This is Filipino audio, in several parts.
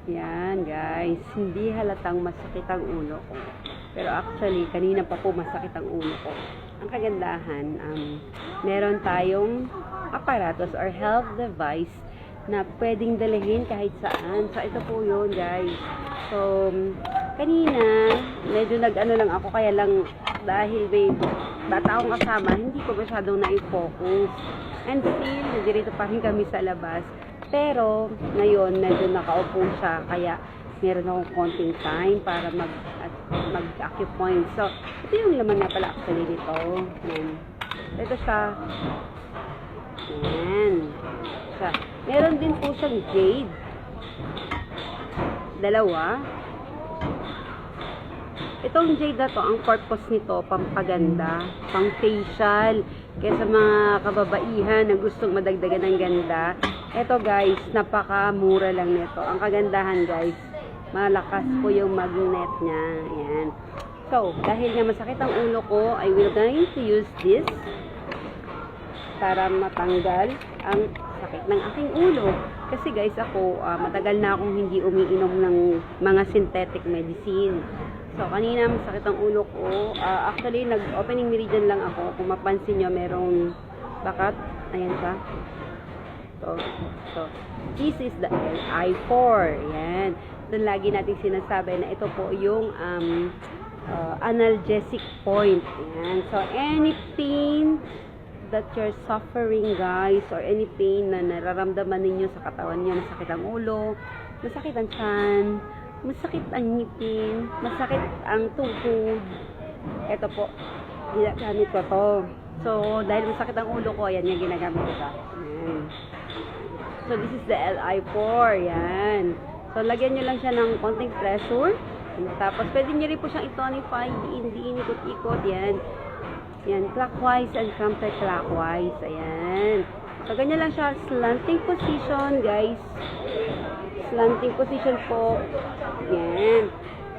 Yan, guys. Hindi halatang masakit ang ulo ko. Pero actually, kanina pa po masakit ang ulo ko. Ang kagandahan, meron tayong aparatos or health device na pwedeng dalhin kahit saan. So, ito po yun, guys. So, kanina, medyo nag-ano lang ako, kaya lang dahil may bata akong kasama, hindi ko masyadong na-focus. And still, nandito pa rin kami sa labas. Pero, ngayon, medyo nakaupo siya, kaya meron akong konting time para mag-acupoint. So, ito yung laman nga pala actually nito. Yan. Ito siya. Yan. Siya. Meron din po siyang jade. Dalawa. Itong jade na to, ang purpose nito, pampaganda, pang facial, kaya sa mga kababaihan na gustong madagdagan ng ganda. Ito guys, napakamura lang nito. Ang kagandahan guys, malakas po yung magnet niya. Ayan. So, dahil nga masakit ang ulo ko, I will going to use this para matanggal ang sakit ng aking ulo. Kasi guys, ako, matagal na akong hindi umiinom ng mga synthetic medicine. So, kanina masakit ang ulo ko. Actually, nag-opening meridian lang ako. Kung mapansin nyo, merong bakat. Ayan siya. So, this is the LI4. Yan. Doon lagi natin sinasabi na ito po yung analgesic point. Yan. So, any pain that you're suffering, guys, or any pain na nararamdaman ninyo sa katawan nyo, masakit ang ulo, masakit ang tiyan, masakit ang ngipin, masakit ang tuhod, ito po, ginagamit ko to. So, dahil masakit ang ulo ko, yan yung ginagamit ko. Yan. So, this is the LI4. Yan. So, lagyan nyo lang siya ng konting pressure. Tapos, pwede nyo rin po siyang i-tonify, hindi inikot-ikot. Yan. Yan. Clockwise and counterclockwise. Ayan. So, ganyan lang siya. Slanting position, guys. Slanting position po. Yan.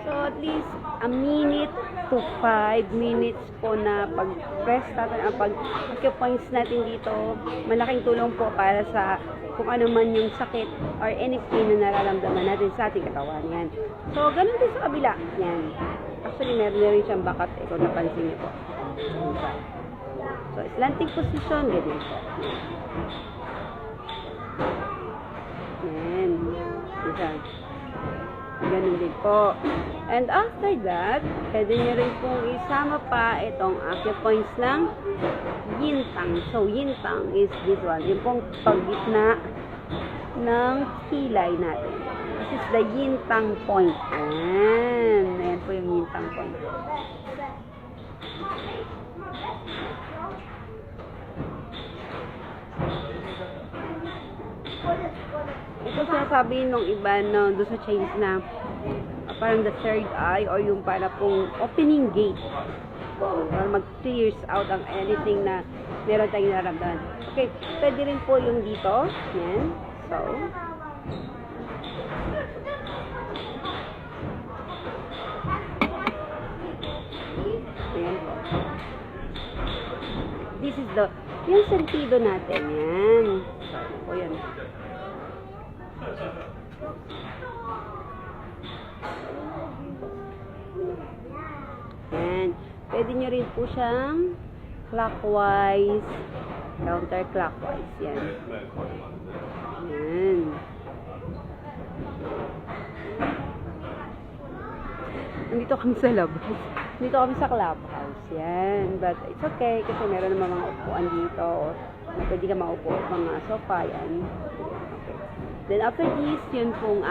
So, at least a minute to 5 minutes po na pag-press natin, pag-points natin dito, malaking tulong po para sa kung ano man yung sakit or any pain na nararamdaman natin sa ating katawan. Yan. So, ganun din sa kabila. Yan. Actually, meron na rin siyang bakat. Ito, napansin niyo po. So, slanting position, ganyan po. Yan. Yan. Ganun din po. And after that, pwede nyo rin pong isama pa itong acupoints ng yintang. So, yintang is this one. Yung pong paggitna ng kilay natin. This is the yintang point. Ayan. Ayan po yung yintang point. Ito sinasabi nung iba no, doon sa Chinese na parang the third eye or yung para pong opening gate para mag-clears out ang anything na meron tayong nararamdaman. Okay, pwede rin po yung dito. Yan. So, ayan po. This is the yung sentido natin. Yan. So, po yan. Yan. Pwede nyo rin po siyang clockwise, counterclockwise. Yan. Yan. Nandito kami sa labas. Nandito kami sa clubhouse. Yan. But it's okay kasi meron naman mga upuan dito. Pwede ka maupo mga sofa. Yan. Okay. Then after this, yun pong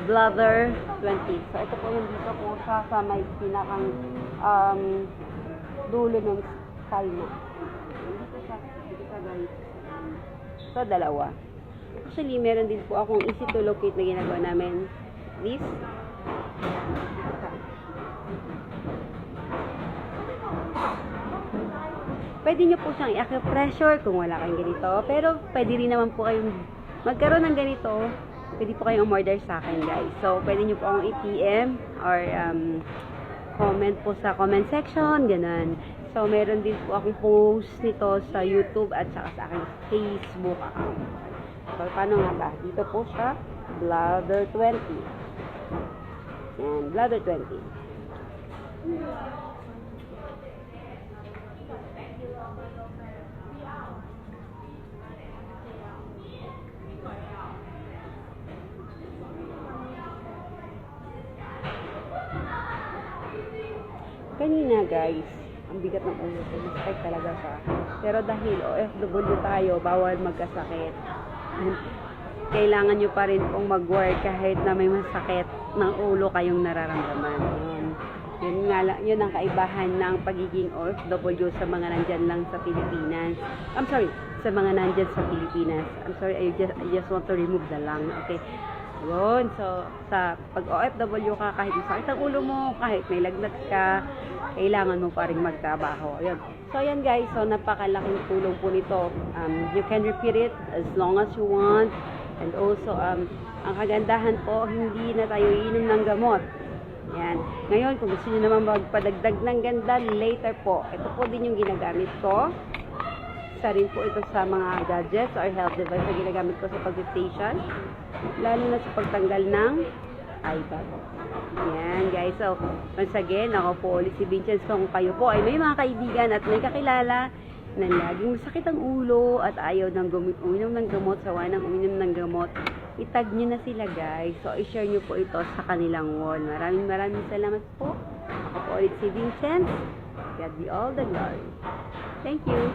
bladder 20. So ito po yung dito po siya sa may pinakang dulo ng spine. Dito siya guys. So dalawa. Actually, meron din po akong easy to locate na ginagawa namin. This. Pwede nyo po siyang i-acupressure kung wala kayong ganito. Pero pwede rin naman po kayong magkaroon ng ganito. Pwede po kayong umorder sa akin, guys. So, pwede nyo po akong i-PM or comment po sa comment section, ganun. So, meron din po akong post nito sa YouTube at saka sa aking Facebook account. So, paano nga ba? Dito po siya. Bladder 20. And bladder 20. Kanina guys, ang bigat ng ulo ko. Masakit talaga siya. Pero dahil OFW tayo, bawal magkasakit. Kailangan nyo pa rin pong mag-work kahit na may masakit ng ulo kayong nararamdaman. Yun nga lang, yun ang kaibahan ng pagiging OFW sa mga nandyan lang sa Pilipinas. I'm sorry, sa mga nandyan sa Pilipinas. I'm sorry, I just want to remove the lang. Okay. Yun. So, sa pag OFW ka, kahit masakit ang ulo mo, kahit may lagnat ka, kailangan mo pa rin magtrabaho. Yun. So, ayan guys. So, napakalaking tulong po nito. You can repeat it as long as you want. And also, ang kagandahan po, hindi na tayo iinom ng gamot. Yan. Ngayon, kung gusto niyo naman magpadagdag ng ganda, later po. Ito po din yung ginagamit ko. Isa rin po ito sa mga gadgets or health device na ginagamit ko sa pag-station. Lalo na sa pagtanggal ng eye bag. Yan guys. So, once again, ako po ulit si Vincenz. Kung kayo po ay may mga kaibigan at may kakilala na laging masakit ang ulo at ayaw ng uminom ng gamot, sawa ng uminom ng gamot, itag nyo na sila guys. So, i-share nyo po ito sa kanilang wall. Maraming salamat po. Ako po ulit si Vincenz. God be all the glory. Thank you.